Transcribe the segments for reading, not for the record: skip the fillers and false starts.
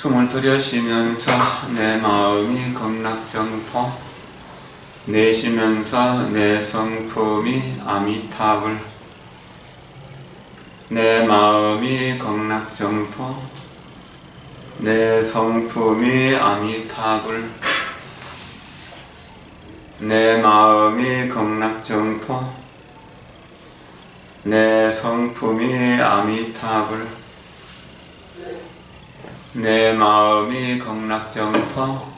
숨을 들여쉬면서 내 마음이 극락정토, 내쉬면서 내 성품이 아미타불. 내 마음이 극락정토, 내 성품이 아미타불. 내 마음이 극락정토, 내 성품이 아미타불. 내 마음이 극락정토,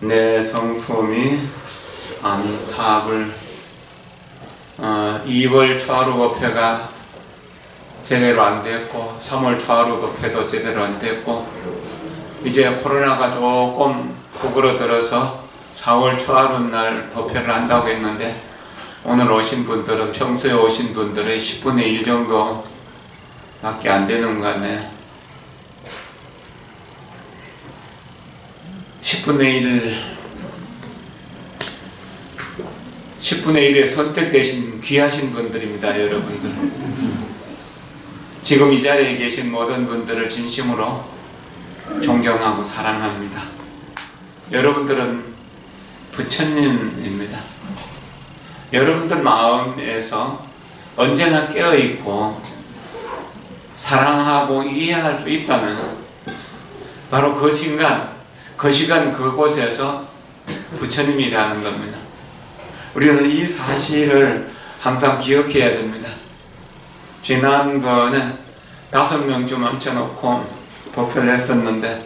내 성품이 아미타불. 2월 초하루법회가 제대로 안 됐고 3월 초하루법회도 제대로 안 됐고 이제 코로나가 조금 수그러들어서 4월 초하루날 법회를 한다고 했는데 오늘 오신 분들은 평소에 오신 분들의 10분의 1 정도 밖에 안 되는 것 같네. 10분의 1에 선택되신 귀하신 분들입니다. 여러분들. 지금 이 자리에 계신 모든 분들을 진심으로 존경하고 사랑합니다. 여러분들은 부처님입니다. 여러분들 마음에서 언제나 깨어있고 사랑하고 이해할 수 있다면 바로 그 시간 그곳에서 부처님이라는 겁니다. 우리는 이 사실을 항상 기억해야 됩니다. 지난번에 5명쯤 앉혀놓고 법회를 했었는데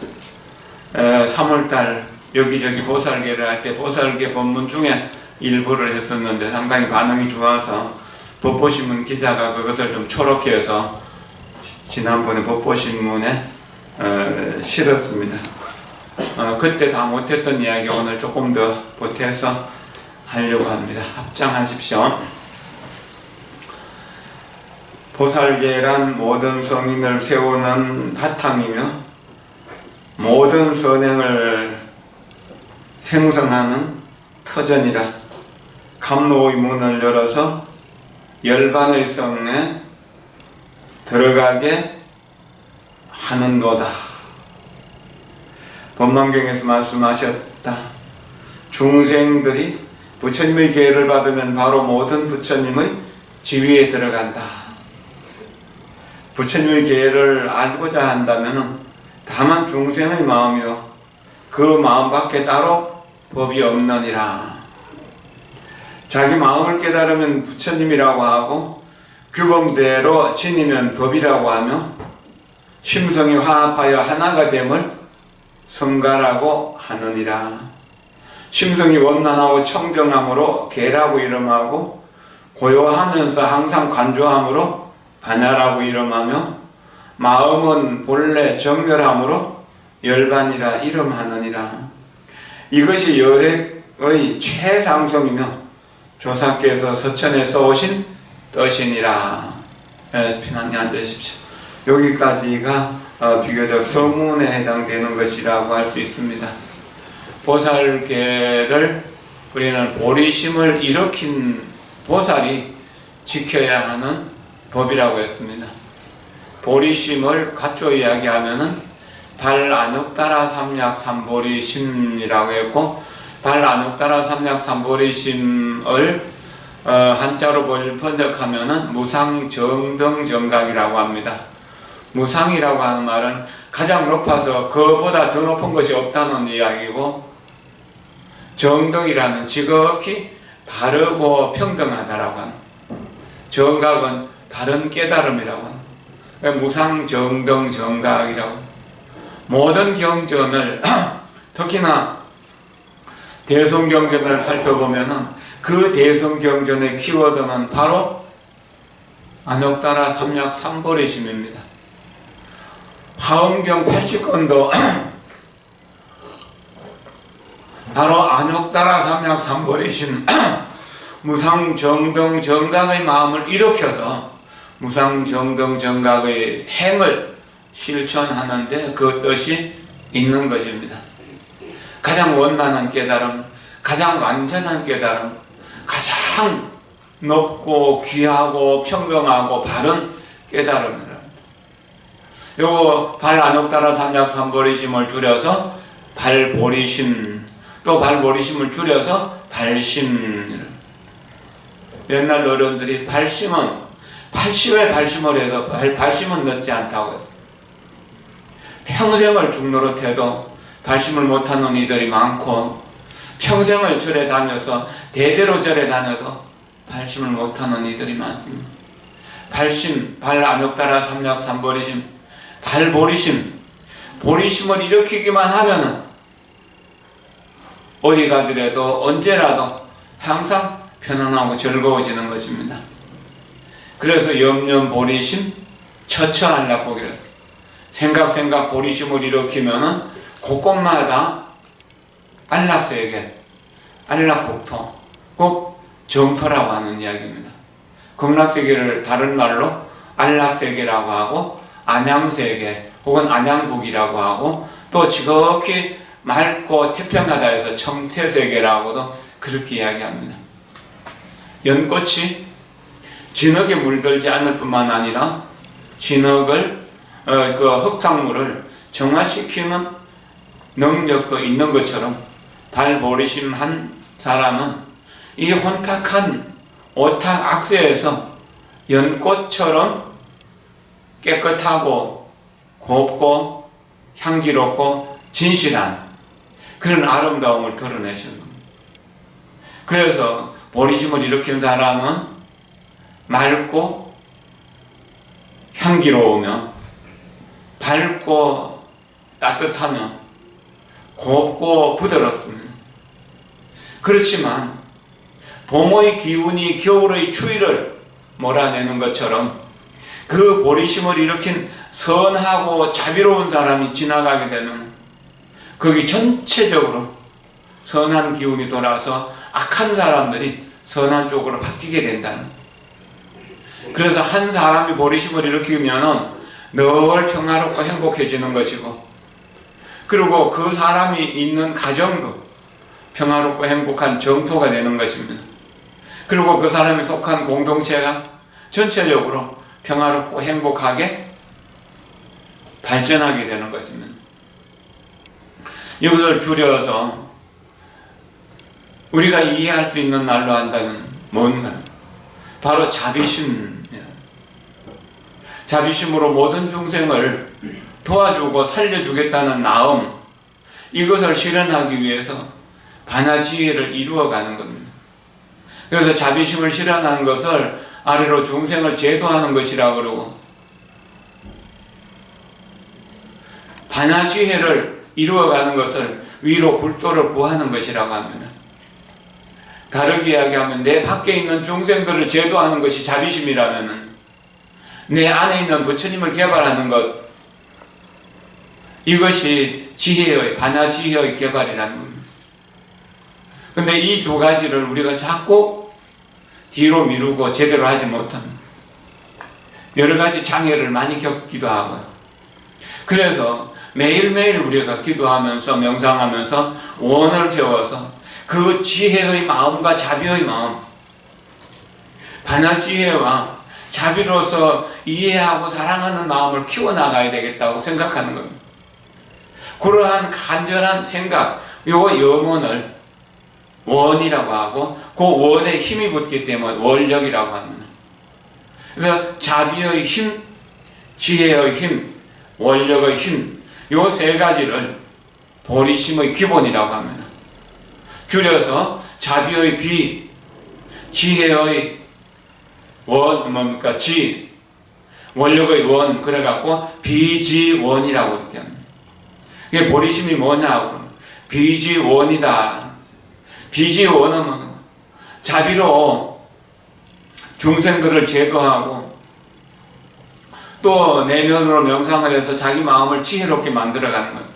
3월달 여기저기 보살계를 할 때 보살계 법문 중에 일부를 했었는데 상당히 반응이 좋아서 법보신문 기자가 그것을 좀 초록해 해서 지난번에 법보신문에 실었습니다. 그때 다 못했던 이야기 오늘 조금 더 보태서 하려고 합니다. 합장하십시오. 보살계란 모든 성인을 세우는 바탕이며 모든 선행을 생성하는 터전이라 감로의 문을 열어서 열반의 성에 들어가게 하는도다. 법망경에서 말씀하셨다. 중생들이 부처님의 계를 받으면 바로 모든 부처님의 지위에 들어간다. 부처님의 계를 알고자 한다면 다만 중생의 마음이요 그 마음밖에 따로 법이 없느니라. 자기 마음을 깨달으면 부처님이라고 하고 규범대로 지니면 법이라고 하며 심성이 화합하여 하나가 됨을 성가라고 하느니라. 심성이 원만하고 청정함으로 계라고 이름하고 고요하면서 항상 관조함으로 반야라고 이름하며 마음은 본래 정멸함으로 열반이라 이름하느니라. 이것이 열액의 최상성이며 조사께서 서천에서 오신 뜻이니라. 편안히 앉으십시오. 여기까지가 비교적 서문에 해당되는 것이라고 할 수 있습니다. 보살계를 우리는 보리심을 일으킨 보살이 지켜야 하는 법이라고 했습니다. 보리심을 갖춰 이야기하면은 발안욕따라 삼약 삼보리심이라고 했고 발안욕따라 삼약 삼보리심을 한자로 번역하면은 무상정등정각이라고 합니다. 무상이라고 하는 말은 가장 높아서 그보다 더 높은 것이 없다는 이야기고 정등이라는 지극히 바르고 평등하다라고 하는 정각은 바른 깨달음이라고 하는 무상정등정각이라고 모든 경전을 특히나 대성경전을 살펴보면은 그 대성경전의 키워드는 바로 안욕따라 삼약 삼보리심입니다. 화엄경 80권도 바로 안욕따라 삼약 삼보리심 무상정등정각의 마음을 일으켜서 무상정등정각의 행을 실천하는데 그 뜻이 있는 것입니다. 가장 원만한 깨달음, 가장 완전한 깨달음, 가장 높고 귀하고 평등하고 바른 깨달음이랍니다. 요거 발안욕따라 삼약삼보리심을 줄여서 발보리심, 또 발보리심을 줄여서 발심. 옛날 어른들이 발심은 80에 발심을 해도 발심은 늦지 않다고 했어요. 평생을 중노릇해도 발심을 못하는 이들이 많고, 평생을 절에 다녀서 대대로 절에 다녀도 발심을 못하는 이들이 많습니다. 발심, 발안욕따라 삼약삼보리심, 발보리심, 보리심을 일으키기만 하면은 어디 가더라도 언제라도 항상 편안하고 즐거워지는 것입니다. 그래서 염려보리심, 처처안락복이라 생각 보리심을 일으키면은 곳곳마다 안락세계, 안락국토, 꼭 정토라고 하는 이야기입니다. 극락세계를 다른 말로 안락세계라고 하고, 안양세계 혹은 안양국이라고 하고, 또 지극히 맑고 태평하다 해서 청태세계라고도 그렇게 이야기합니다. 연꽃이 진흙에 물들지 않을 뿐만 아니라 진흙을 그 흙탕물을 정화시키는 능력도 있는 것처럼, 발보리심한 사람은 이 혼탁한 오탁 악세에서 연꽃처럼 깨끗하고 곱고 향기롭고 진실한 그런 아름다움을 드러내시는 겁니다. 그래서 보리심을 일으킨 사람은 맑고 향기로우며, 밝고 따뜻하며, 곱고 부드럽습니다. 그렇지만 봄의 기운이 겨울의 추위를 몰아내는 것처럼, 그 보리심을 일으킨 선하고 자비로운 사람이 지나가게 되면 거기 전체적으로 선한 기운이 돌아서 악한 사람들이 선한 쪽으로 바뀌게 된다는. 그래서 한 사람이 보리심을 일으키면 늘 평화롭고 행복해지는 것이고, 그리고 그 사람이 있는 가정도 평화롭고 행복한 정토가 되는 것입니다. 그리고 그 사람이 속한 공동체가 전체적으로 평화롭고 행복하게 발전하게 되는 것입니다. 이것을 줄여서 우리가 이해할 수 있는 말로 한다면 뭔가요? 바로 자비심. 자비심으로 모든 중생을 도와주고 살려주겠다는 마음, 이것을 실현하기 위해서 반야지혜를 이루어가는 겁니다. 그래서 자비심을 실현하는 것을 아래로 중생을 제도하는 것이라고 그러고, 반야지혜를 이루어가는 것을 위로 굴도를 구하는 것이라고 합니다. 다르게 이야기하면 내 밖에 있는 중생들을 제도하는 것이 자비심이라면, 내 안에 있는 부처님을 개발하는 것, 이것이 지혜의, 반야지혜의 개발이라는 겁니다. 근데 이 두 가지를 우리가 자꾸 뒤로 미루고 제대로 하지 못합니다. 여러 가지 장애를 많이 겪기도 하고요. 그래서 매일매일 우리가 기도하면서 명상하면서 원을 세워서 그 지혜의 마음과 자비의 마음, 반야지혜와 자비로서 이해하고 사랑하는 마음을 키워나가야 되겠다고 생각하는 겁니다. 그러한 간절한 생각, 요 염원을 원이라고 하고, 그 원에 힘이 붙기 때문에 원력이라고 합니다. 그래서 자비의 힘, 지혜의 힘, 원력의 힘, 요 세 가지를 보리심의 기본이라고 합니다. 줄여서 자비의 비, 지혜의 원, 뭡니까? 지, 원력의 원, 그래갖고 비지원이라고 이렇게 합니다. 이게 보리심이 뭐냐고, 비지원이다. 비지원은 자비로 중생들을 제도하고, 또 내면으로 명상을 해서 자기 마음을 지혜롭게 만들어가는 거예요.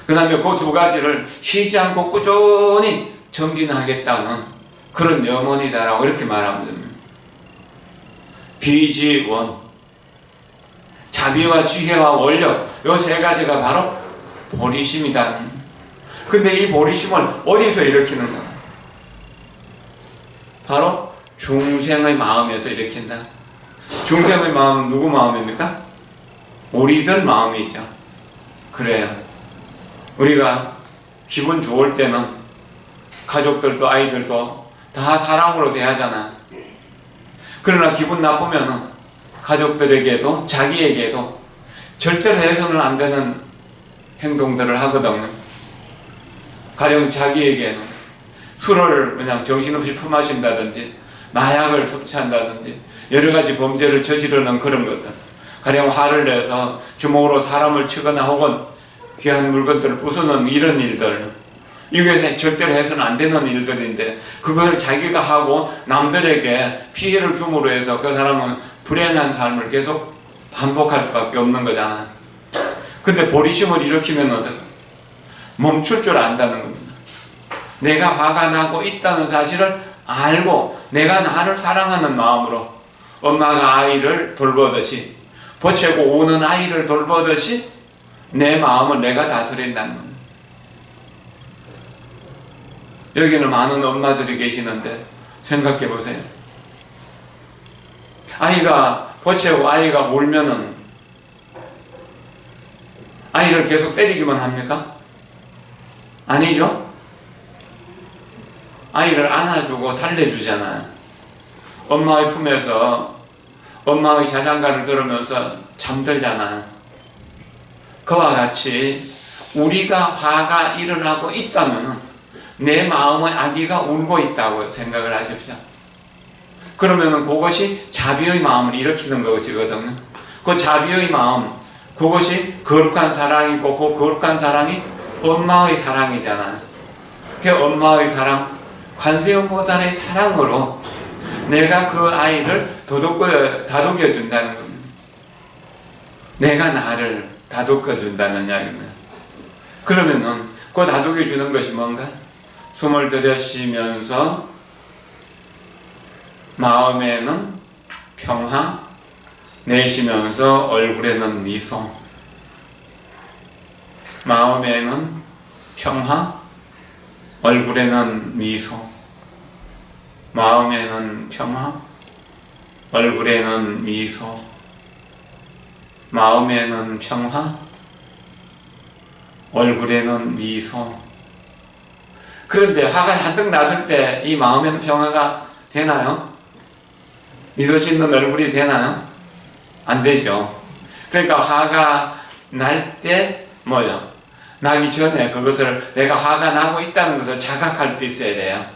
그 다음에 그 두 가지를 쉬지 않고 꾸준히 정진하겠다는 그런 염원이다라고 이렇게 말하면 됩니다. 비지원, 자비와 지혜와 원력, 이 세 가지가 바로 보리심이다. 근데 이 보리심을 어디서 일으키는가? 바로 중생의 마음에서 일으킨다. 중생의 마음은 누구 마음입니까? 우리들 마음이죠. 그래요. 우리가 기분 좋을 때는 가족들도 아이들도 다 사랑으로 대하잖아. 그러나 기분 나쁘면은 가족들에게도 자기에게도 절대로 해서는 안 되는 행동들을 하거든요. 가령 자기에게는 술을 그냥 정신없이 품마신다든지 마약을 섭취한다든지 여러 가지 범죄를 저지르는 그런 것들, 가령 화를 내서 주먹으로 사람을 치거나 혹은 귀한 물건들을 부수는 이런 일들, 이게 절대로 해서는 안 되는 일들인데 그걸 자기가 하고 남들에게 피해를 줌으로 해서 그 사람은 불행한 삶을 계속 반복할 수밖에 없는 거잖아. 근데 보리심을 일으키면 어떡해? 멈출 줄 안다는 겁니다. 내가 화가 나고 있다는 사실을 알고 내가 나를 사랑하는 마음으로 엄마가 아이를 돌보듯이, 보채고 우는 아이를 돌보듯이 내 마음을 내가 다스린다는 겁니다. 여기는 많은 엄마들이 계시는데 생각해 보세요. 아이가 보채고 아이가 울면은 아이를 계속 때리기만 합니까? 아니죠? 아이를 안아주고 달래주잖아요. 엄마의 품에서 엄마의 자장가를 들으면서 잠들잖아요. 그와 같이 우리가 화가 일어나고 있다면 내 마음의 아기가 울고 있다고 생각을 하십시오. 그러면 그것이 자비의 마음을 일으키는 것이거든요. 그 자비의 마음, 그것이 거룩한 사랑이고 그 거룩한 사랑이 엄마의 사랑이잖아요. 그 엄마의 사랑, 관세음보살의 사랑으로 내가 그 아이를 다독여 준다는 겁니다. 내가 나를 다독여 준다는 이야기입니다. 그러면은 그 다독여 주는 것이 뭔가? 숨을 들여쉬면서 마음에는 평화, 내쉬면서 얼굴에는 미소. 마음에는 평화, 얼굴에는 미소. 마음에는 평화, 얼굴에는 미소. 마음에는 평화, 얼굴에는 미소. 그런데 화가 잔뜩 났을 때 이 마음에는 평화가 되나요? 미소 짓는 얼굴이 되나요? 안 되죠. 그러니까 화가 날 때 뭐요? 나기 전에 그것을 내가 화가 나고 있다는 것을 자각할 수 있어야 돼요.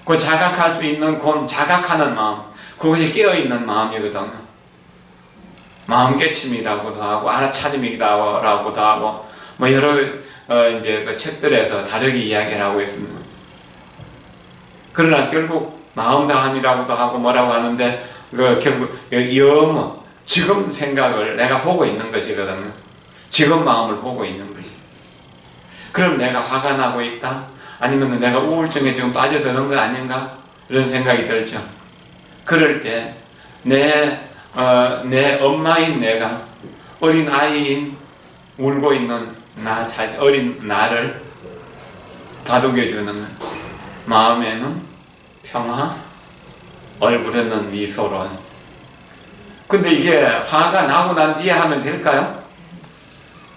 그 자각할 수 있는 그 자각하는 마음, 그것이 깨어있는 마음이거든요. 마음 깨침이라고도 하고 알아차림이라고도 하고 뭐 여러 이제 그 책들에서 다르게 이야기를 하고 있습니다. 그러나 결국 마음다함이라고도 하고 뭐라고 하는데 결국 영어, 지금 생각을 내가 보고 있는 것이거든요. 지금 마음을 보고 있는 것이. 그럼 내가 화가 나고 있다? 아니면 내가 우울증에 지금 빠져드는 거 아닌가? 이런 생각이 들죠. 그럴 때 내 엄마인 내가 어린 아이인 울고 있는 나 자신, 어린 나를 다독여주는 거예요. 마음에는 평화, 얼굴에는 미소로. 근데 이게 화가 나고 난 뒤에 하면 될까요?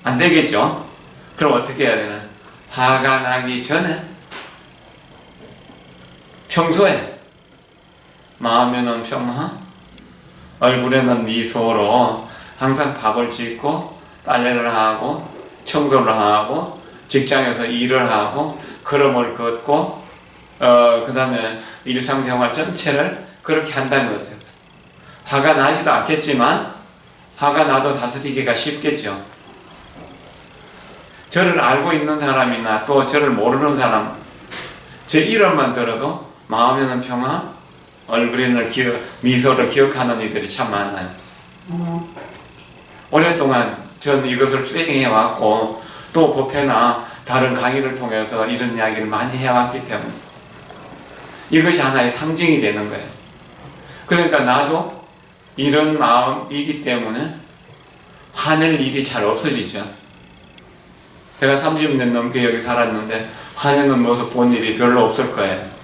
안 되겠죠? 그럼 어떻게 해야 되나? 화가 나기 전에 평소에 마음에는 평화, 얼굴에는 미소로 항상 밥을 짓고 빨래를 하고 청소를 하고 직장에서 일을 하고 걸음을 걷고 그 다음에 일상생활 전체를 그렇게 한다는 거죠. 화가 나지도 않겠지만 화가 나도 다스리기가 쉽겠죠. 저를 알고 있는 사람이나 또 저를 모르는 사람, 제 이름만 들어도 마음에는 평화, 얼굴에는 미소를 기억하는 이들이 참 많아요. 오랫동안 전 이것을 수행해왔고 또 법회나 다른 강의를 통해서 이런 이야기를 많이 해왔기 때문에 이것이 하나의 상징이 되는 거예요. 그러니까 나도 이런 마음이기 때문에 화낼 일이 잘 없어지죠. 제가 30년 넘게 여기 살았는데 화내는 모습 본 일이 별로 없을 거예요.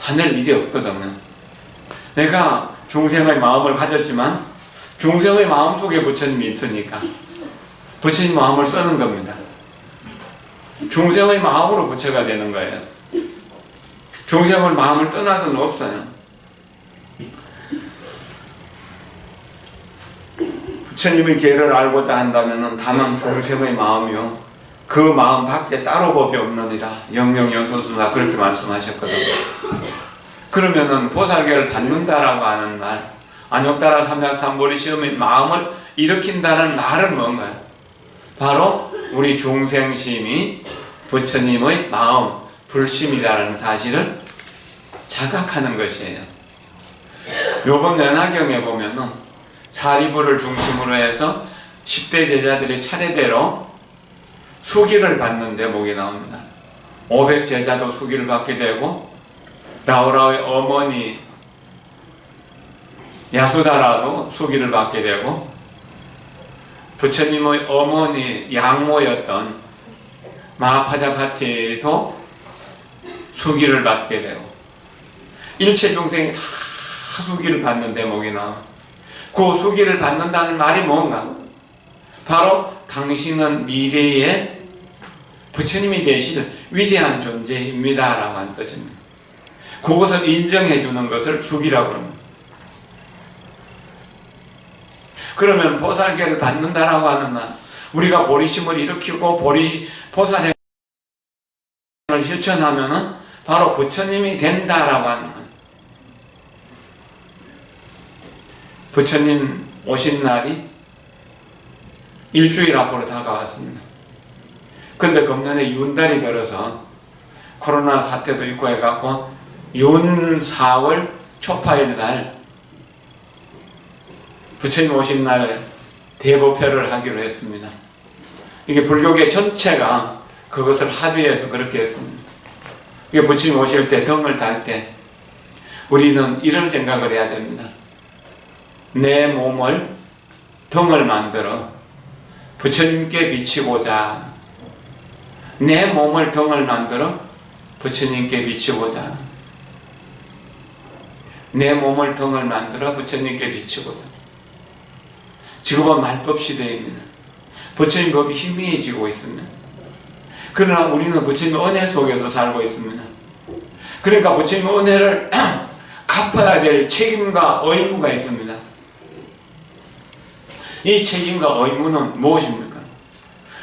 화낼 일이 없거든요. 내가 중생의 마음을 가졌지만 중생의 마음속에 부처님이 있으니까 부처님 마음을 쓰는 겁니다. 중생의 마음으로 부처가 되는 거예요. 중생의 마음을 떠나서는 없어요. 부처님의 계를 알고자 한다면 다만 중생의 마음이요 그 마음 밖에 따로 법이 없느니라. 영영연소수나 그렇게 말씀하셨거든요. 그러면은 보살계를 받는다라고 하는 말, 안욕따라 삼약삼보리 시험의 마음을 일으킨다는 말은 뭔가요? 바로 우리 중생심이 부처님의 마음, 불심이다라는 사실을 자각하는 것이에요. 요번 연화경에 보면은 사리부를 중심으로 해서 10대 제자들이 차례대로 수기를 받는 대목이 나옵니다. 500제자도 수기를 받게 되고 라우라의 어머니 야수다라도 수기를 받게 되고 부처님의 어머니 양모였던 마하파자파티도 수기를 받게 되고 일체 중생이 다 수기를 받는 대목이 나옵니다. 그 수기를 받는다는 말이 뭔가? 바로 당신은 미래에 부처님이 되실 위대한 존재입니다 라고 하는 뜻입니다. 그것을 인정해 주는 것을 수기라고 합니다. 그러면 보살계를 받는다라고 하는 말, 우리가 보리심을 일으키고 보살행을 실천하면은 바로 부처님이 된다라고 하는 말. 부처님 오신 날이 일주일 앞으로 다가왔습니다. 근데 금년에 윤달이 들어서 코로나 사태도 있고 해갖고 윤 4월 초파일 날 부처님 오신 날 대법회를 하기로 했습니다. 이게 불교계 전체가 그것을 합의해서 그렇게 했습니다. 이게 부처님 오실 때 등을 달 때 우리는 이런 생각을 해야 됩니다. 내 몸을 등을 만들어 부처님께 비치고자, 내 몸을 등을 만들어 부처님께 비치고자, 내 몸을 등을 만들어 부처님께 비치고자. 지금은 말법 시대입니다. 부처님 법이 희미해지고 있습니다. 그러나 우리는 부처님의 은혜 속에서 살고 있습니다. 그러니까 부처님의 은혜를 갚아야 될 책임과 의무가 있습니다. 이 책임과 의무는 무엇입니까?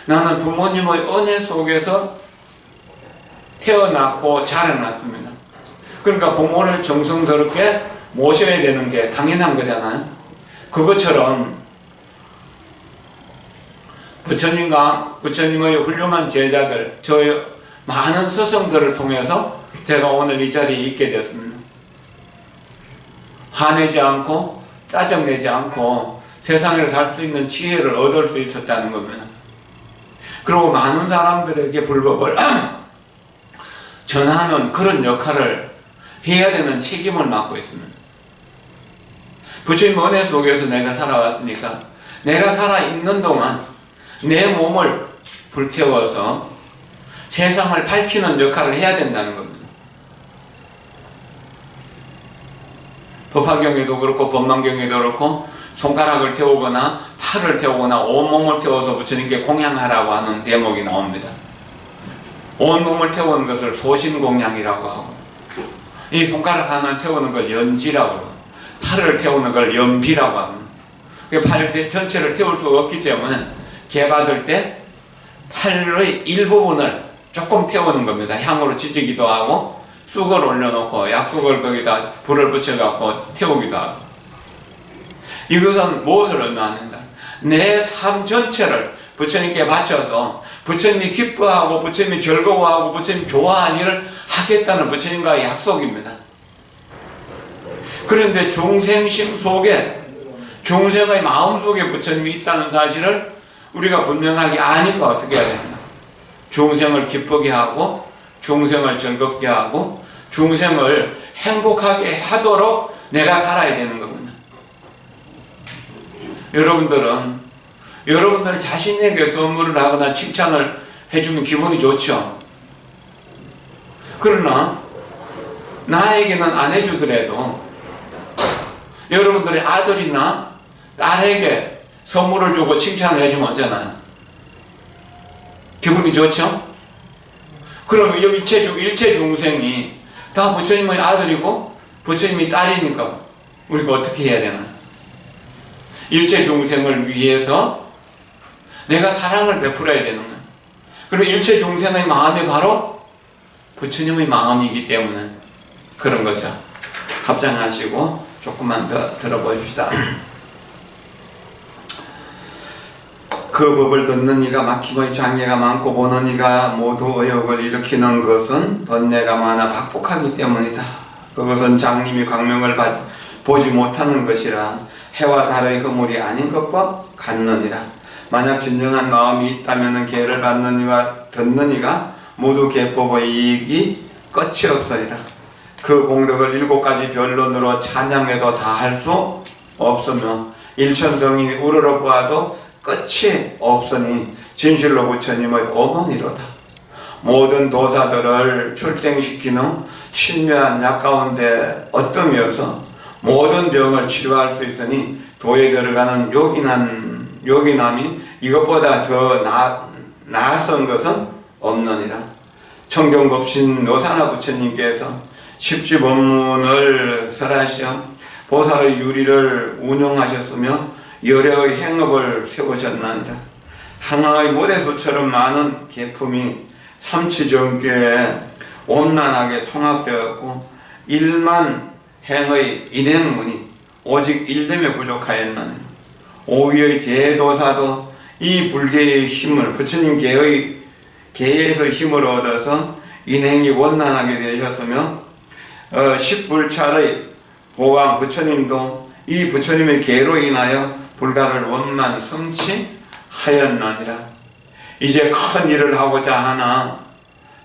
나는 부모님의 은혜 속에서 태어났고 자라났습니다. 그러니까 부모를 정성스럽게 모셔야 되는 게 당연한 거잖아요. 그것처럼 부처님과 부처님의 훌륭한 제자들, 저희 많은 스승들을 통해서 제가 오늘 이 자리에 있게 됐습니다. 화내지 않고 짜증내지 않고 세상을 살 수 있는 지혜를 얻을 수 있었다는 겁니다. 그리고 많은 사람들에게 불법을 전하는 그런 역할을 해야 되는 책임을 맡고 있습니다. 부처님 은혜 속에서 내가 살아왔으니까 내가 살아있는 동안 내 몸을 불태워서 세상을 밝히는 역할을 해야 된다는 겁니다. 법화경에도 그렇고 법망경에도 그렇고 손가락을 태우거나 팔을 태우거나 온몸을 태워서 부처님께 공양하라고 하는 대목이 나옵니다. 온몸을 태우는 것을 소신공양이라고 하고, 이 손가락 하나를 태우는 걸 연지라고 하고, 팔을 태우는 걸 연비라고 합니다. 팔 전체를 태울 수가 없기 때문에 개 받을 때 팔의 일부분을 조금 태우는 겁니다. 향으로 지지기도 하고 쑥을 올려놓고 약쑥을 거기다 불을 붙여갖고 태우기도 하고. 이것은 무엇을 의미하는가? 내 삶 전체를 부처님께 바쳐서 부처님이 기뻐하고 부처님이 즐거워하고 부처님이 좋아하는 일을 하겠다는 부처님과의 약속입니다. 그런데 중생심 속에, 중생의 마음 속에 부처님이 있다는 사실을 우리가 분명하게 아니까 어떻게 해야 됩니까? 중생을 기쁘게 하고 중생을 즐겁게 하고 중생을 행복하게 하도록 내가 살아야 되는 겁니다. 여러분들 자신에게 선물을 하거나 칭찬을 해주면 기분이 좋죠. 그러나 나에게는 안 해주더라도 여러분들의 아들이나 딸에게 선물을 주고 칭찬을 해주면 어쩌나요? 기분이 좋죠? 그럼 일체 중생이 다 부처님의 아들이고 부처님이 딸이니까 우리가 어떻게 해야 되나? 일체 중생을 위해서 내가 사랑을 베풀어야 되는 거예요. 그럼 일체 중생의 마음이 바로 부처님의 마음이기 때문에 그런 거죠. 합장하시고 조금만 더 들어보십시다. 그 법을 듣는 이가 막힘의 장애가 많고 보는 이가 모두 의욕을 일으키는 것은 번뇌가 많아 박복하기 때문이다. 그것은 장님이 광명을 보지 못하는 것이라 해와 달의 허물이 아닌 것과 같느니라. 만약 진정한 마음이 있다면 계를 받는 이와 듣는 이가 모두 계법의 이익이 끝이 없으리라. 그 공덕을 7가지 변론으로 찬양해도 다 할 수 없으며 일천성인이 우러러 보아도 끝이 없으니 진실로 부처님의 어머니로다. 모든 도사들을 출생시키는 신묘한 약 가운데 어뜸이어서 모든 병을 치료할 수 있으니 도에 들어가는 요긴함이 이것보다 더 나선 것은 없느니라. 청경법신 노사나 부처님께서 십지법문을 설하시어 보살의 유리를 운용하셨으며 여려의 행업을 세우셨나니라. 항아의 모래수처럼 많은 계품이 삼치정교에 온난하게 통합되었고 1만 행의 인행문이 오직 1됨에 부족하였나니 오위의 제도사도 이 불계의 힘을 부처님 계에서 힘을 얻어서 인행이 원난하게 되셨으며 십불찰의 보왕 부처님도 이 부처님의 계로 인하여 불가를 원만 성취하였나니라. 이제 큰 일을 하고자 하나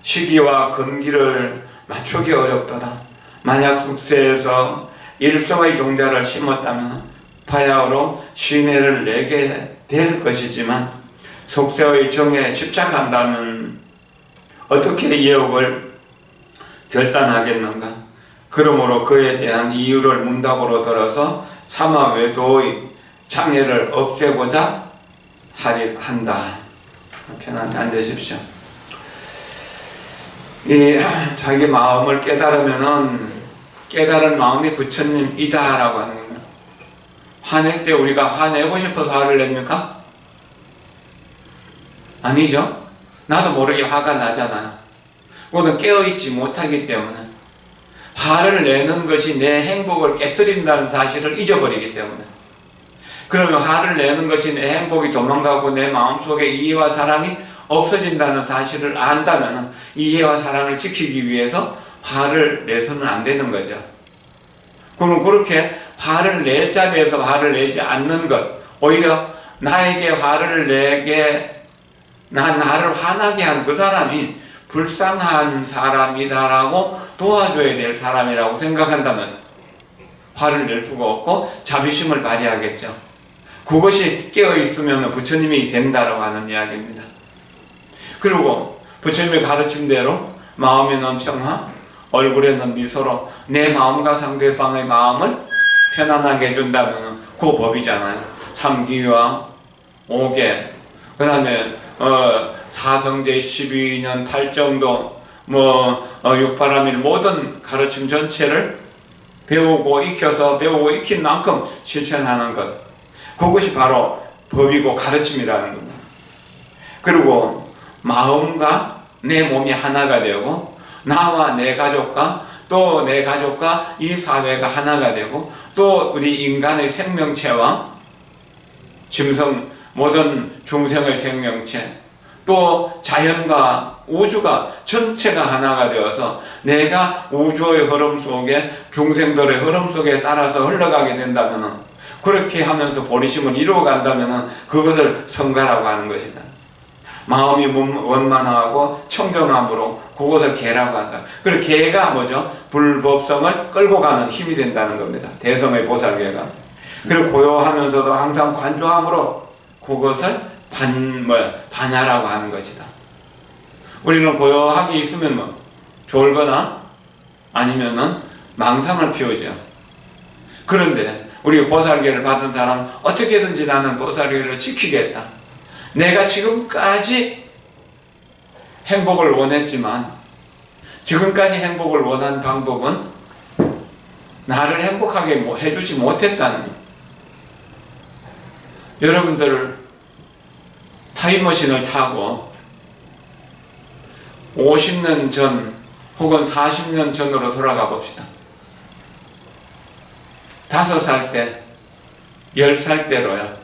시기와 근기를 맞추기 어렵도다. 만약 숙세에서 일성의 종자를 심었다면 바야흐로 신해를 내게 될 것이지만 속세의 정에 집착한다면 어떻게 예옥을 결단하겠는가? 그러므로 그에 대한 이유를 문답으로 들어서 사마외도의 장애를 없애고자 한다. 편안히 앉으십시오. 자기 마음을 깨달으면은 깨달은 마음이 부처님이다라고 하는 겁니다. 화낼 때 우리가 화내고 싶어서 화를 냅니까? 아니죠. 나도 모르게 화가 나잖아요. 그거는 깨어있지 못하기 때문에 화를 내는 것이 내 행복을 깨뜨린다는 사실을 잊어버리기 때문에. 그러면 화를 내는 것이 내 행복이 도망가고 내 마음속에 이해와 사랑이 없어진다는 사실을 안다면 이해와 사랑을 지키기 위해서 화를 내서는 안 되는 거죠. 그럼 그렇게 화를 낼 자리에서 화를 내지 않는 것, 오히려 나에게 화를 내게 나를 화나게 한 그 사람이 불쌍한 사람이다라고 도와줘야 될 사람이라고 생각한다면 화를 낼 수가 없고 자비심을 발휘하겠죠. 그것이 깨어있으면 부처님이 된다라고 하는 이야기입니다. 그리고 부처님의 가르침대로 마음에는 평화, 얼굴에는 미소로 내 마음과 상대방의 마음을 편안하게 해준다면 그 법이잖아요. 삼기와 오계, 그 다음에 사성제 12년 8정도 육바라밀 모든 가르침 전체를 배우고 익힌 만큼 실천하는 것, 그것이 바로 법이고 가르침이라는 겁니다. 그리고 마음과 내 몸이 하나가 되고 나와 내 가족과 또 내 가족과 이 사회가 하나가 되고 또 우리 인간의 생명체와 짐승 모든 중생의 생명체 또 자연과 우주가 전체가 하나가 되어서 내가 우주의 흐름 속에 중생들의 흐름 속에 따라서 흘러가게 된다면 그렇게 하면서 보리심을 이루어간다면 그것을 성가라고 하는 것이다. 마음이 원만하고 청정함으로 그것을 계라고 한다. 그리고 계가 뭐죠? 불법성을 끌고 가는 힘이 된다는 겁니다. 대성의 보살계가. 그리고 고요하면서도 항상 관조함으로 그것을 반야라고 하는 것이다. 우리는 고요하게 있으면 좋을거나 아니면은 망상을 피우죠. 그런데 우리 보살계를 받은 사람은 어떻게든지 나는 보살계를 지키겠다. 내가 지금까지 행복을 원했지만 지금까지 행복을 원한 방법은 나를 행복하게 해주지 못했다는 거예요. 여러분들 타임머신을 타고 50년 전 혹은 40년 전으로 돌아가 봅시다. 5살 때, 10살 때로요.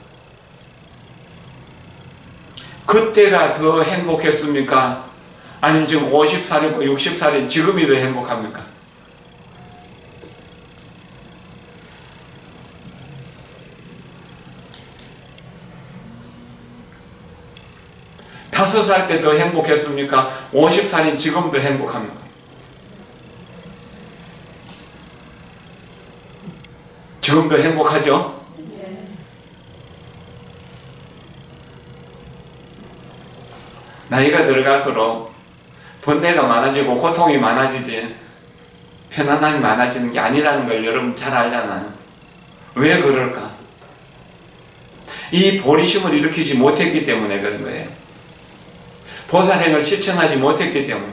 그때가 더 행복했습니까? 아니면 지금 50살이고 60살인 지금이 더 행복합니까? 5살 때 더 행복했습니까? 50살인 지금 더 행복합니까? 지금 더 행복하죠? 나이가 들어갈수록 번뇌가 많아지고 고통이 많아지지 편안함이 많아지는 게 아니라는 걸 여러분 잘 알잖아요. 왜 그럴까? 이 보리심을 일으키지 못했기 때문에 그런 거예요. 보살행을 실천하지 못했기 때문에.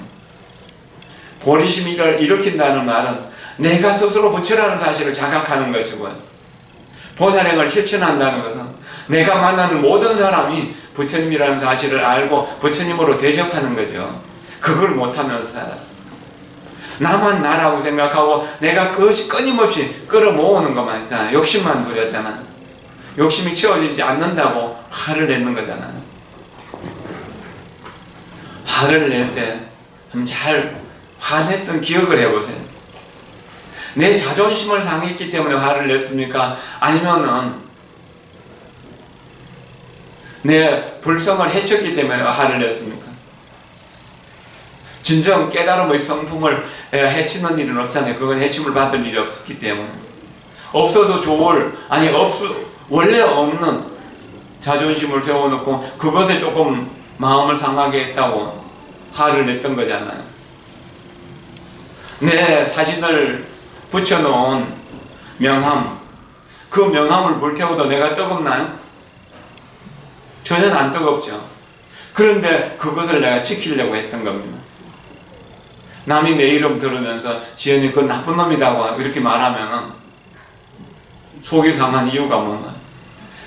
보리심을 일으킨다는 말은 내가 스스로 부처라는 사실을 자각하는 것이고요. 보살행을 실천한다는 것은 내가 만나는 모든 사람이 부처님이라는 사실을 알고 부처님으로 대접하는 거죠. 그걸 못하면서 살았어. 나만 나라고 생각하고 내가 그것이 끊임없이 끌어모으는 것만 있잖아. 욕심만 부렸잖아. 욕심이 채워지지 않는다고 화를 내는 거잖아. 화를 낼 때 잘 화냈던 기억을 해보세요. 내 자존심을 상했기 때문에 화를 냈습니까? 아니면은 내 불성을 해쳤기 때문에 화를 냈습니까? 진정 깨달음의 성품을 해치는 일은 없잖아요. 그건 해침을 받을 일이 없기 때문에. 없어도 좋을, 아니 원래 없는 자존심을 세워놓고 그것에 조금 마음을 상하게 했다고 화를 냈던 거잖아요. 내 사진을 붙여놓은 명함, 그 명함을 불태워도 내가 뜨겁나요? 전혀 안 뜨겁죠. 그런데 그것을 내가 지키려고 했던 겁니다. 남이 내 이름 들으면서 지연이 그 나쁜 놈이라고 이렇게 말하면은 속이 상한 이유가 뭔가?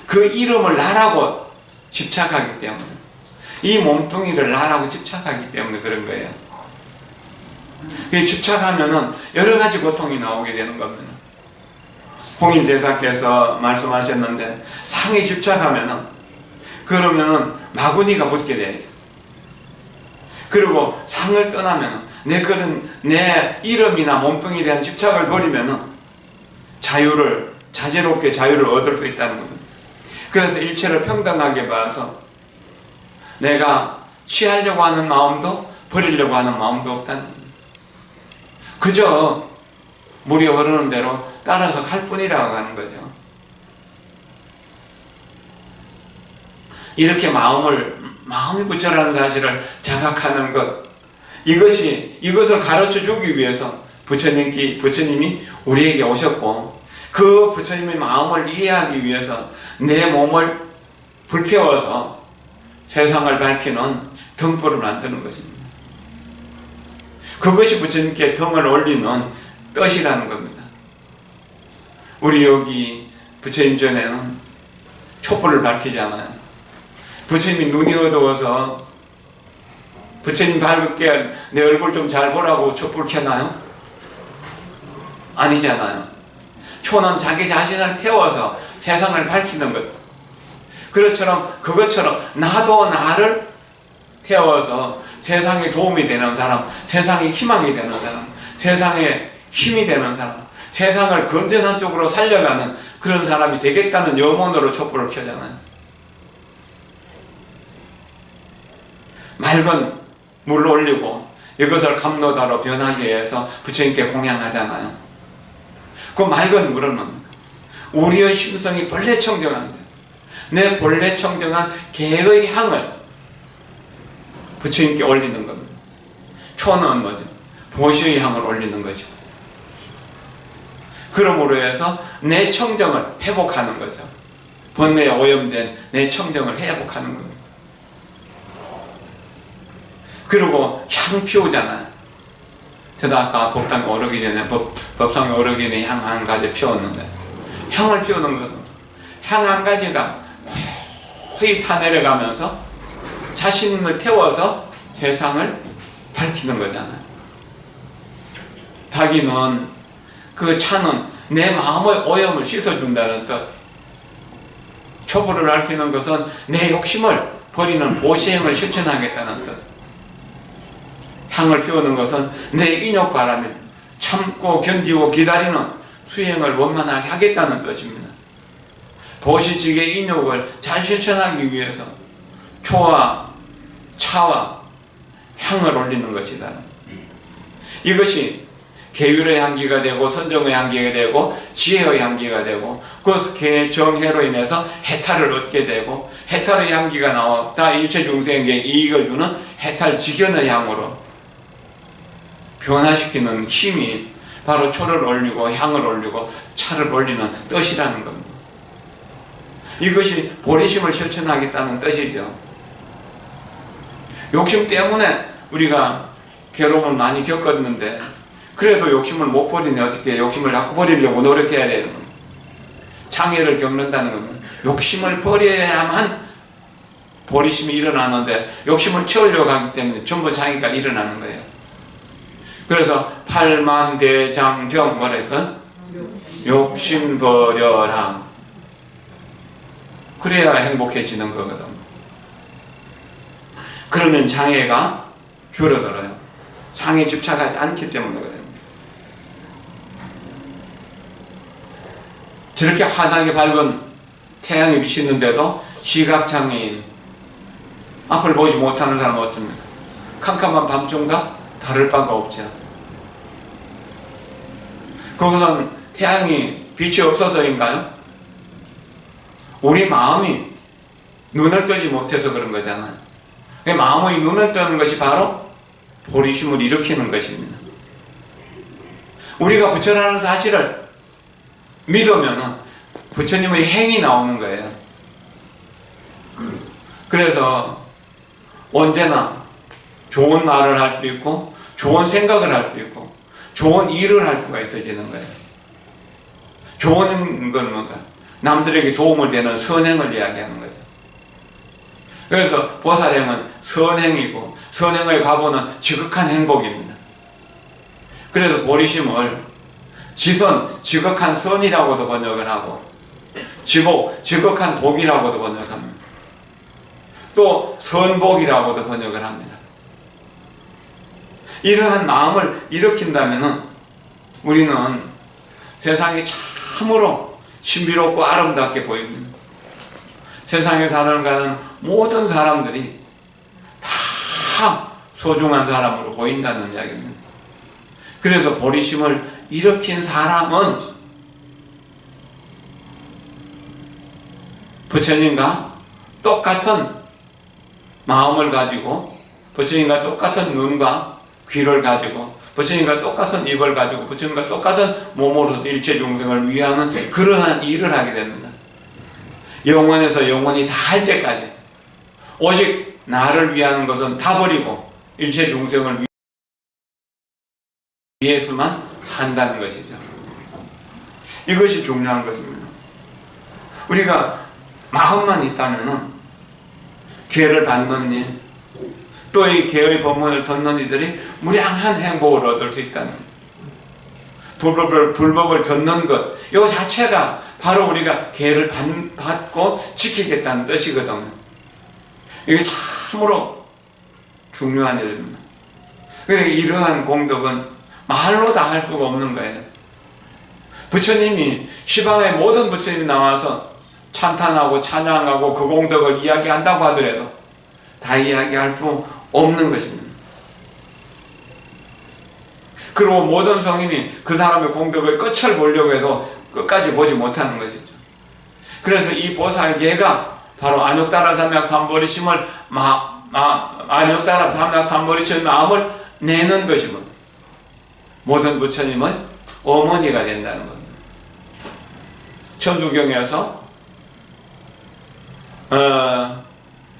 그 이름을 나라고 집착하기 때문에, 이 몸뚱이를 나라고 집착하기 때문에 그런 거예요. 집착하면은 여러 가지 고통이 나오게 되는 겁니다. 홍인대사께서 말씀하셨는데 상에 집착하면은 그러면 마구니가 붙게 돼 있어. 그리고 상을 떠나면 내 이름이나 몸뚱이에 대한 집착을 버리면은 자제롭게 자유를 얻을 수 있다는 겁니다. 그래서 일체를 평등하게 봐서 내가 취하려고 하는 마음도 버리려고 하는 마음도 없다는 겁니다. 그저 물이 흐르는 대로 따라서 갈 뿐이라고 하는 거죠. 이렇게 마음이 부처라는 사실을 자각하는 것, 이것을 가르쳐 주기 위해서 부처님이 우리에게 오셨고, 그 부처님의 마음을 이해하기 위해서 내 몸을 불태워서 세상을 밝히는 등불을 만드는 것입니다. 그것이 부처님께 등을 올리는 뜻이라는 겁니다. 우리 여기 부처님 전에는 촛불을 밝히잖아요. 부처님이 눈이 어두워서 부처님 밝게 내 얼굴 좀 잘 보라고 촛불 켜나요? 아니잖아요. 초는 자기 자신을 태워서 세상을 밝히는 것. 그것처럼 나도 나를 태워서 세상에 도움이 되는 사람, 세상에 희망이 되는 사람, 세상에 힘이 되는 사람, 세상을 건전한 쪽으로 살려가는 그런 사람이 되겠다는 염원으로 촛불을 켜잖아요. 맑은 물을 올리고 이것을 감로다로 변하게 해서 부처님께 공양하잖아요. 그 맑은 물은 뭡니까? 우리의 심성이 본래 청정한데 내 본래 청정한 개의 향을 부처님께 올리는 겁니다. 초는 뭐죠? 보시의 향을 올리는 거죠. 그러므로 해서 내 청정을 회복하는 거죠. 번뇌에 오염된 내 청정을 회복하는 겁니다. 그리고 향 피우잖아요. 저도 아까 법당 오르기 전에 법상에 오르기 전에 향 한 가지 피웠는데, 향을 피우는 것은 향 한 가지가 고이 타내려가면서 자신을 태워서 세상을 밝히는 거잖아요. 닭이는 그 차는 내 마음의 오염을 씻어준다는 뜻. 촛불을 밝히는 것은 내 욕심을 버리는 보시행을 실천하겠다는 뜻. 향을 피우는 것은 내 인욕바람을 참고 견디고 기다리는 수행을 원만하게 하겠다는 뜻입니다. 보시직의 인욕을 잘 실천하기 위해서 초와 차와 향을 올리는 것이다. 이것이 계율의 향기가 되고 선정의 향기가 되고 지혜의 향기가 되고, 그 개정해로 인해서 해탈을 얻게 되고, 해탈의 향기가 나왔다 일체 중생에게 이익을 주는 해탈지견의 향으로 변화시키는 힘이 바로 초를 올리고 향을 올리고 차를 올리는 뜻이라는 겁니다. 이것이 보리심을 실천하겠다는 뜻이죠. 욕심 때문에 우리가 괴로움을 많이 겪었는데, 그래도 욕심을 못 버리네. 어떻게 욕심을 자꾸 버리려고 노력해야 되는 겁니다. 장애를 겪는다는 겁니다. 욕심을 버려야만 보리심이 일어나는데, 욕심을 채우려고 하기 때문에 전부 장애가 일어나는 거예요. 그래서 팔만대장경 뭐랬어? 욕심 버려라. 그래야 행복해지는 거거든. 그러면 장애가 줄어들어요. 장애에 집착하지 않기 때문이거든요. 저렇게 환하게 밝은 태양이 비치는데도 시각장애인, 앞을 보지 못하는 사람은 어떻습니까? 캄캄한 밤중과 다를 바가 없죠. 그것은 태양이 빛이 없어서인가요? 우리 마음이 눈을 뜨지 못해서 그런 거잖아요. 마음의 눈을 뜨는 것이 바로 보리심을 일으키는 것입니다. 우리가 부처라는 사실을 믿으면 부처님의 행이 나오는 거예요. 그래서 언제나 좋은 말을 할 수 있고, 좋은 생각을 할 수 있고, 좋은 일을 할 수가 있어지는 거예요. 좋은 건 뭔가? 남들에게 도움을 되는 선행을 이야기하는 거죠. 그래서 보살행은 선행이고, 선행의 과보는 지극한 행복입니다. 그래서 보리심을 지선, 지극한 선이라고도 번역을 하고, 지복, 지극한 복이라고도 번역합니다. 또 선복이라고도 번역을 합니다. 이러한 마음을 일으킨다면 우리는 세상이 참으로 신비롭고 아름답게 보입니다. 세상에 살아가는 모든 사람들이 다 소중한 사람으로 보인다는 이야기입니다. 그래서 보리심을 일으킨 사람은 부처님과 똑같은 마음을 가지고, 부처님과 똑같은 눈과 귀를 가지고, 부처님과 똑같은 입을 가지고, 부처님과 똑같은 몸으로서 일체 중생을 위하는 그러한 일을 하게 됩니다. 영원에서 영원히 다 할 때까지 오직 나를 위하는 것은 다 버리고 일체 중생을 위해서만 산다는 것이죠. 이것이 중요한 것입니다. 우리가 마음만 있다면 기회를 받는 일, 또 이 개의 법문을 듣는 이들이 무량한 행복을 얻을 수 있다는, 불법을 듣는 것, 이 자체가 바로 우리가 계를 받고 지키겠다는 뜻이거든요. 이게 참으로 중요한 일입니다. 그래서 이러한 공덕은 말로 다 할 수가 없는 거예요. 부처님이 시방의 모든 부처님이 나와서 찬탄하고 찬양하고 그 공덕을 이야기한다고 하더라도 다 이야기할 수 없는 것입니다. 그리고 모든 성인이 그 사람의 공덕의 끝을 보려고 해도 끝까지 보지 못하는 것이죠. 그래서 이 보살계가 바로 안욕따라 삼약 삼보리심을 안욕따라 삼약 삼보리심의 마음을 내는 것이고, 모든 부처님은 어머니가 된다는 겁니다. 천수경에서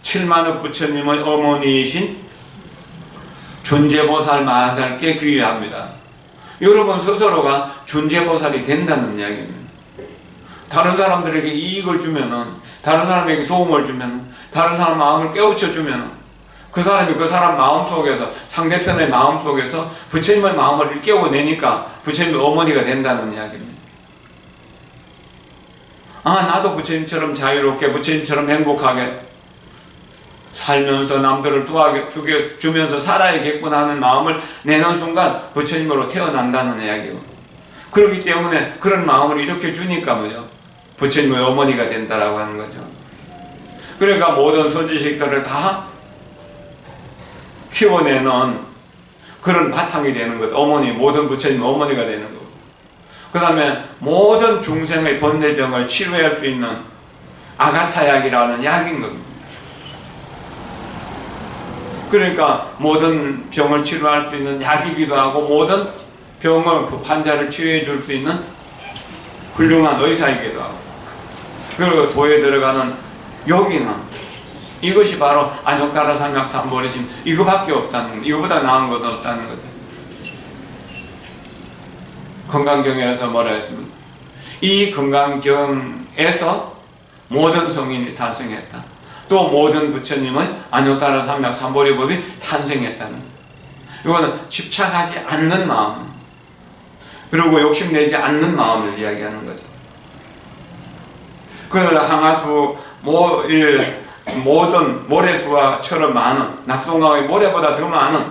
7만억 부처님의 어머니이신 준재보살 마하살께 귀의합니다. 여러분 스스로가 준재보살이 된다는 이야기입니다. 다른 사람들에게 이익을 주면은, 다른 사람에게 도움을 주면은, 다른 사람 마음을 깨우쳐 주면은 그 사람이 그 사람 마음 속에서, 상대편의 마음 속에서 부처님의 마음을 깨워내니까 부처님의 어머니가 된다는 이야기입니다. 아, 나도 부처님처럼 자유롭게, 부처님처럼 행복하게 살면서 남들을 주면서 살아야겠구나 하는 마음을 내는 순간 부처님으로 태어난다는 이야기고, 그렇기 때문에 그런 마음을 이렇게 주니까 뭐죠? 부처님의 어머니가 된다라고 하는 거죠. 그러니까 모든 선지식들을 다 키워내는 그런 바탕이 되는 것, 어머니, 모든 부처님의 어머니가 되는 거고, 그 다음에 모든 중생의 번뇌병을 치료할 수 있는 아가타 약이라는 약인 겁니다. 그러니까 모든 병을 치료할 수 있는 약이기도 하고, 모든 병을, 환자를 치유해 줄 수 있는 훌륭한 의사이기도 하고, 그리고 도에 들어가는 요기는 이것이 바로 안욕다라 삼약삼보리심, 이거밖에 없다는 거죠. 이거보다 나은 것은 없다는 거죠. 건강경에서 뭐라 했습니까? 이 건강경에서 모든 성인이 탄생했다. 또 모든 부처님의 안욕다라 삼약삼보리법이 탄생했다는 거예요. 이거는 집착하지 않는 마음, 그리고 욕심내지 않는 마음을 이야기하는 거죠. 그러나 항아수 모든 모래수와처럼 많은, 낙동강의 모래보다 더 많은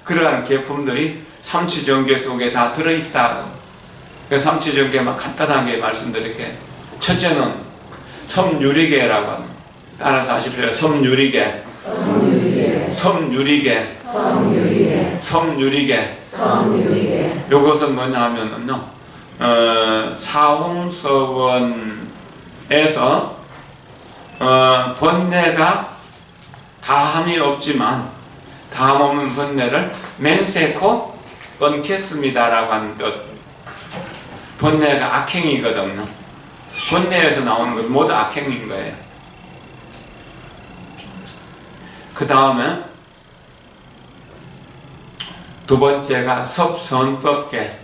그러한 계품들이 삼치정계 속에 다 들어있다. 삼치정계만 간단하게 말씀드릴게요. 첫째는 섬유리계라고 하는, 따라서 하십시오. 섬유리계. 요것은 뭐냐 하면은요, 사홍서원에서 번뇌가 다함이 없지만 다함 없는 번뇌를 맹세코 끊겠습니다라고 하는 뜻. 번뇌가 악행이거든요. 번뇌에서 나오는 것은 모두 악행인 거예요. 그 다음에 두 번째가 섭선법계.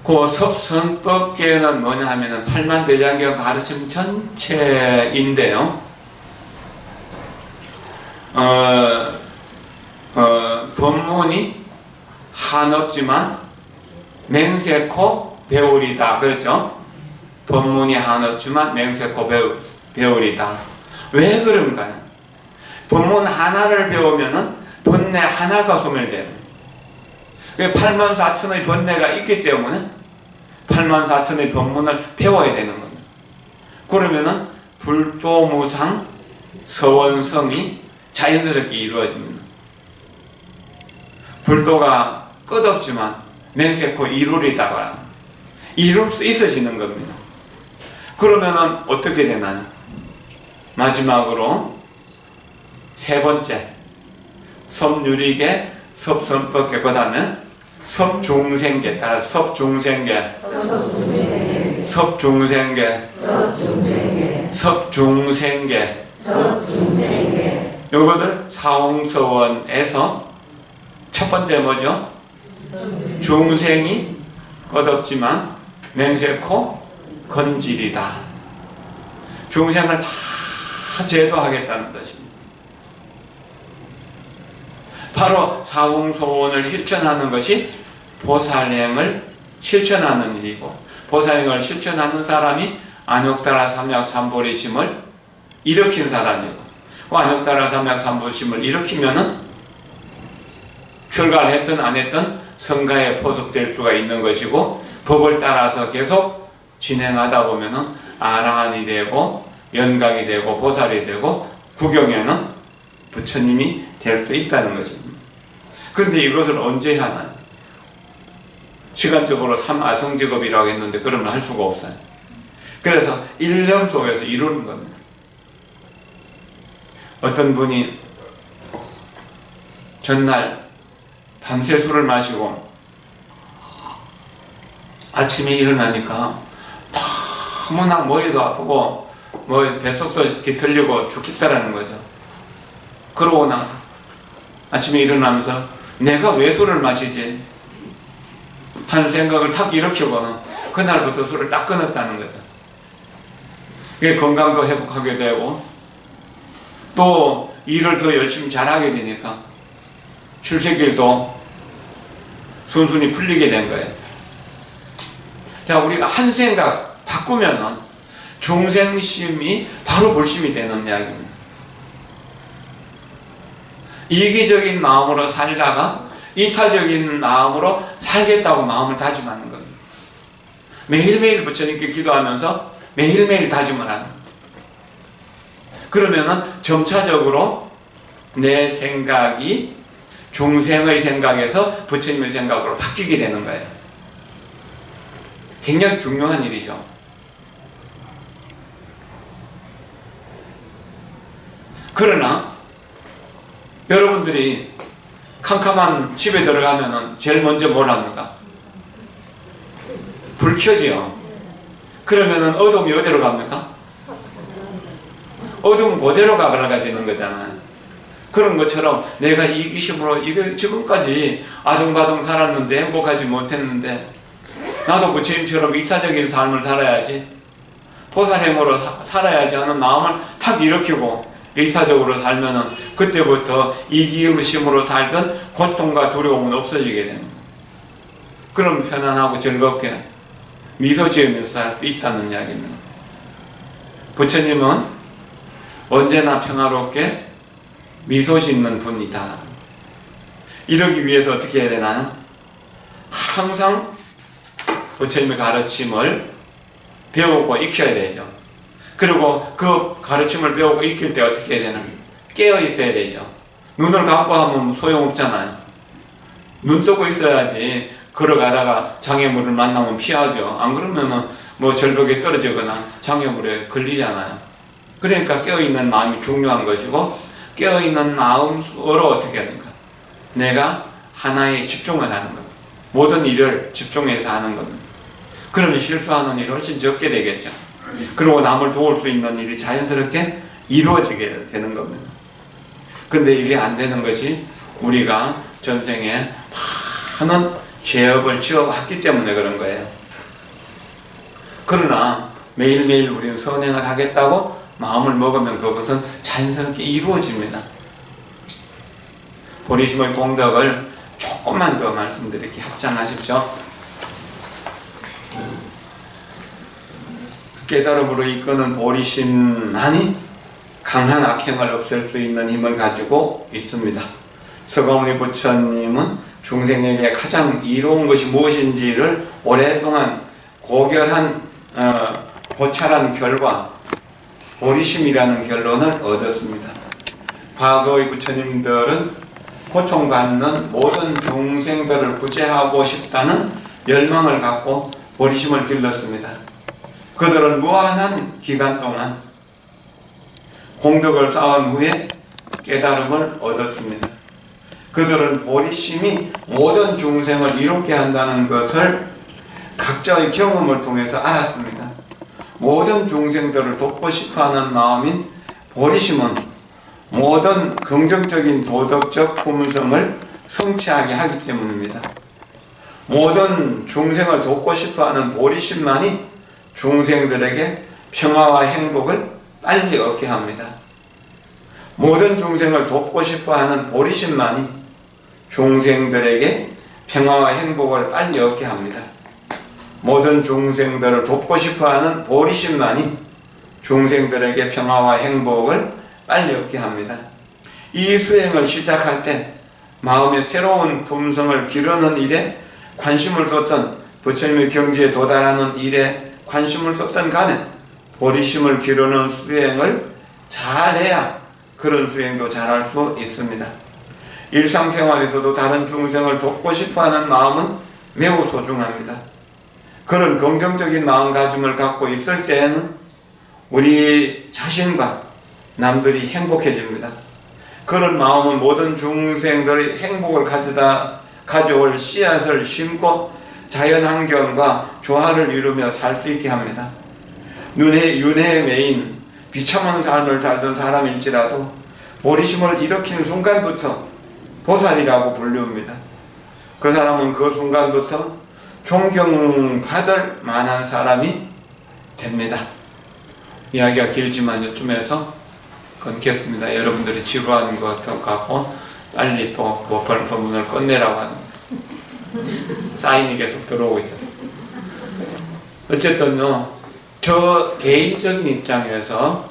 그 섭선법계는 뭐냐 하면은 팔만대장경 가르침 전체인데요. 법문이 한없지만 맹세코 배우리다. 그렇죠? 법문이 한없지만 맹세코 배우리다. 왜 그런가요? 법문 하나를 배우면은 번뇌 하나가 소멸되는, 84,000의 번뇌가 있기 때문에 84,000의 법문을 배워야 되는 겁니다. 그러면은 불도무상 서원성이 자연스럽게 이루어집니다. 불도가 끝없지만 맹세코 이룰이다고 합니다. 이룰 수 있어지는 겁니다. 그러면은 어떻게 되나요? 마지막으로 세 번째, 섭유리계, 섭선법계, 그 다음에 섭중생계, 따라 섭중생계, 요것을 사홍서원에서 첫 번째 뭐죠? 중생이 끝없지만 맹세코 건질이다. 중생을 다 제도하겠다는 뜻입니다. 바로 사홍소원을 실천하는 것이 보살행을 실천하는 일이고, 보살행을 실천하는 사람이 안욕다라 삼약삼보리심을 일으킨 사람이고, 그 안욕다라 삼약삼보리심을 일으키면은 출가를 했든 안 했든 성가에 포섭될 수가 있는 것이고, 법을 따라서 계속 진행하다 보면은 아라한이 되고 연각이 되고 보살이 되고 구경에는 부처님이 될 수 있다는 것입니다. 그런데 이것을 언제 하나요? 시간적으로 삼아성직업이라고 했는데 그러면 할 수가 없어요. 그래서 1년 속에서 이루는 겁니다. 어떤 분이 전날 밤새 술을 마시고 아침에 일어나니까 너무나 머리도 아프고 뭐 뱃속도 뒤틀리고 죽겠다라는 거죠. 그러고 나서 아침에 일어나면서 내가 왜 술을 마시지? 하는 생각을 탁 일으키고는 그날부터 술을 딱 끊었다는 거죠. 그게 건강도 회복하게 되고 또 일을 더 열심히 잘하게 되니까 출세길도 순순히 풀리게 된 거예요. 자, 우리가 한 생각 바꾸면은 중생심이 바로 불심이 되는 이야기입니다. 이기적인 마음으로 살다가 이타적인 마음으로 살겠다고 마음을 다짐하는 겁니다. 매일매일 부처님께 기도하면서 매일매일 다짐을 하는 겁니다. 그러면은 점차적으로 내 생각이 중생의 생각에서 부처님의 생각으로 바뀌게 되는 거예요. 굉장히 중요한 일이죠. 그러나 여러분들이 캄캄한 집에 들어가면은 제일 먼저 뭘 합니까? 불 켜지요. 그러면은 어둠이 어디로 갑니까? 어둠은 그대로 가라가지는 거잖아요. 그런 것처럼 내가 이기심으로 이거 지금까지 아등바등 살았는데 행복하지 못했는데 나도 부처님처럼 이타적인 삶을 살아야지, 보살행으로 살아야지 하는 마음을 탁 일으키고 이타적으로 살면은 그때부터 이기심으로 살던 고통과 두려움은 없어지게 됩니다. 그럼 편안하고 즐겁게 미소 지으면서 살 수 있다는 이야기입니다. 부처님은 언제나 평화롭게 미소 짓는 분이다. 이러기 위해서 어떻게 해야 되나요? 항상 부처님의 가르침을 배우고 익혀야 되죠. 그리고 그 가르침을 배우고 익힐 때 어떻게 해야 되나? 깨어 있어야 되죠. 눈을 감고 하면 소용없잖아요. 눈 뜨고 있어야지. 걸어가다가 장애물을 만나면 피하죠. 안 그러면은 뭐 절벽에 떨어지거나 장애물에 걸리잖아요. 그러니까 깨어있는 마음이 중요한 것이고, 깨어있는 마음으로 어떻게 하는가? 내가 하나에 집중을 하는 겁니다. 모든 일을 집중해서 하는 겁니다. 그러면 실수하는 일이 훨씬 적게 되겠죠. 그리고 남을 도울 수 있는 일이 자연스럽게 이루어지게 되는 겁니다. 근데 이게 안 되는 것이 우리가 전생에 많은 죄업을 지어왔기 때문에 그런 거예요. 그러나 매일매일 우리는 선행을 하겠다고 마음을 먹으면 그것은 자연스럽게 이루어집니다. 보리심의 공덕을 조금만 더 말씀드릴게요. 합장하십시오. 깨달음으로 이끄는 보리심만이 강한 악행을 없앨 수 있는 힘을 가지고 있습니다. 서가모니 부처님은 중생에게 가장 이로운 것이 무엇인지를 오랫동안 고결한 고찰한 결과 보리심이라는 결론을 얻었습니다. 과거의 부처님들은 고통받는 모든 중생들을 구제하고 싶다는 열망을 갖고 보리심을 길렀습니다. 그들은 무한한 기간 동안 공덕을 쌓은 후에 깨달음을 얻었습니다. 그들은 보리심이 모든 중생을 이롭게 한다는 것을 각자의 경험을 통해서 알았습니다. 모든 중생들을 돕고 싶어하는 마음인 보리심은 모든 긍정적인 도덕적 품성을 성취하게 하기 때문입니다. 모든 중생을 돕고 싶어하는 보리심만이 중생들에게 평화와 행복을 빨리 얻게 합니다. 모든 중생을 돕고 싶어하는 보리심만이 중생들에게 평화와 행복을 빨리 얻게 합니다. 모든 중생들을 돕고 싶어하는 보리심만이 중생들에게 평화와 행복을 빨리 얻게 합니다. 이 수행을 시작할 때 마음의 새로운 품성을 기르는 일에 관심을 쏟던, 부처님의 경지에 도달하는 일에 관심을 쏟던 간에 보리심을 기르는 수행을 잘해야 그런 수행도 잘할 수 있습니다. 일상생활에서도 다른 중생을 돕고 싶어하는 마음은 매우 소중합니다. 그런 긍정적인 마음가짐을 갖고 있을 때에는 우리 자신과 남들이 행복해집니다. 그런 마음은 모든 중생들의 행복을 가져다 가져올 씨앗을 심고 자연환경과 조화를 이루며 살 수 있게 합니다. 윤회에 매인 비참한 삶을 살던 사람일지라도 보리심을 일으킨 순간부터 보살이라고 불립니다. 그 사람은 그 순간부터 존경받을 만한 사람이 됩니다. 이야기가 길지만 요쯤에서 끊겠습니다. 여러분들이 지루한 것 같고 빨리 또 본문을 끝내라고 하는 사인이 계속 들어오고 있어요. 어쨌든요, 저 개인적인 입장에서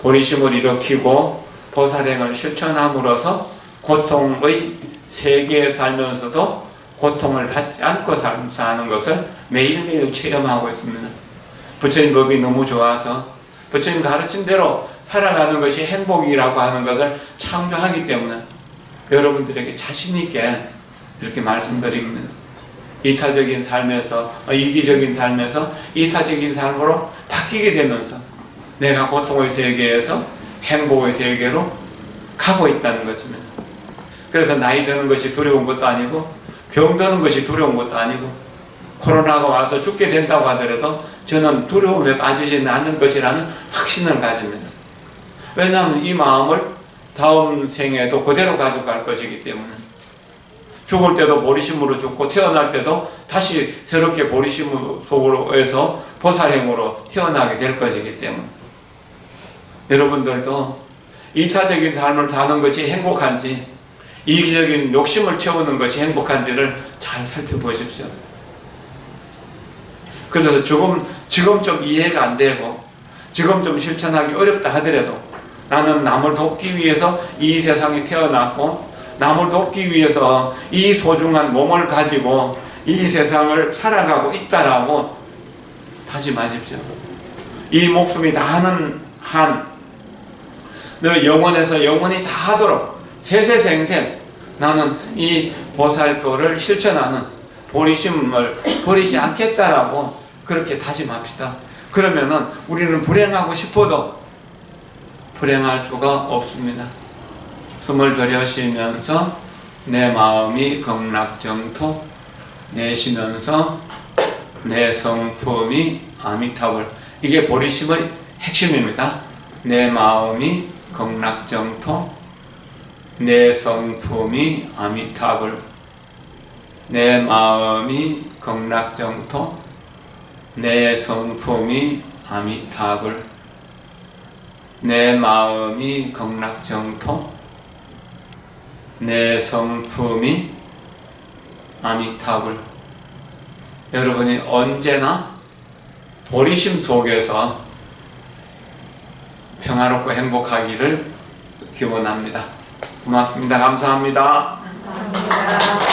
보리심을 일으키고 보살행을 실천함으로써 고통의 세계에 살면서도 고통을 받지 않고 사는 것을 매일매일 체험하고 있습니다. 부처님 법이 너무 좋아서 부처님 가르침대로 살아가는 것이 행복이라고 하는 것을 창조하기 때문에 여러분들에게 자신 있게 이렇게 말씀드립니다. 이타적인 삶에서, 이기적인 삶에서 이타적인 삶으로 바뀌게 되면서 내가 고통의 세계에서 행복의 세계로 가고 있다는 것입니다. 그래서 나이 드는 것이 두려운 것도 아니고 병드는 것이 두려운 것도 아니고 코로나가 와서 죽게 된다고 하더라도 저는 두려움에 빠지지는 않을 것이라는 확신을 가집니다. 왜냐하면 이 마음을 다음 생에도 그대로 가져갈 것이기 때문에 죽을 때도 보리심으로 죽고 태어날 때도 다시 새롭게 보리심 속으로에서 보살행으로 태어나게 될 것이기 때문에 여러분들도 이타적인 삶을 사는 것이 행복한지 이기적인 욕심을 채우는 것이 행복한지를 잘 살펴보십시오. 그래서 지금 좀 이해가 안 되고 지금 좀 실천하기 어렵다 하더라도 나는 남을 돕기 위해서 이 세상에 태어났고 남을 돕기 위해서 이 소중한 몸을 가지고 이 세상을 살아가고 있다라고 다짐하십시오. 이 목숨이 다하는 한 너 영원에서 영원히 다하도록 세세생생 나는 이 보살도를 실천하는 보리심을 버리지 않겠다라고 그렇게 다짐합시다. 그러면은 우리는 불행하고 싶어도 불행할 수가 없습니다. 숨을 들여쉬면서 내 마음이 극락정토 내쉬면서 내 성품이 아미타불. 이게 보리심의 핵심입니다. 내 마음이 극락정토 내 성품이 아미타불. 내 마음이 극락정토 내 성품이 아미타불. 내 마음이 극락정토 내 성품이 아미타불. 여러분이 언제나 보리심 속에서 평화롭고 행복하기를 기원합니다. 고맙습니다. 감사합니다. 감사합니다.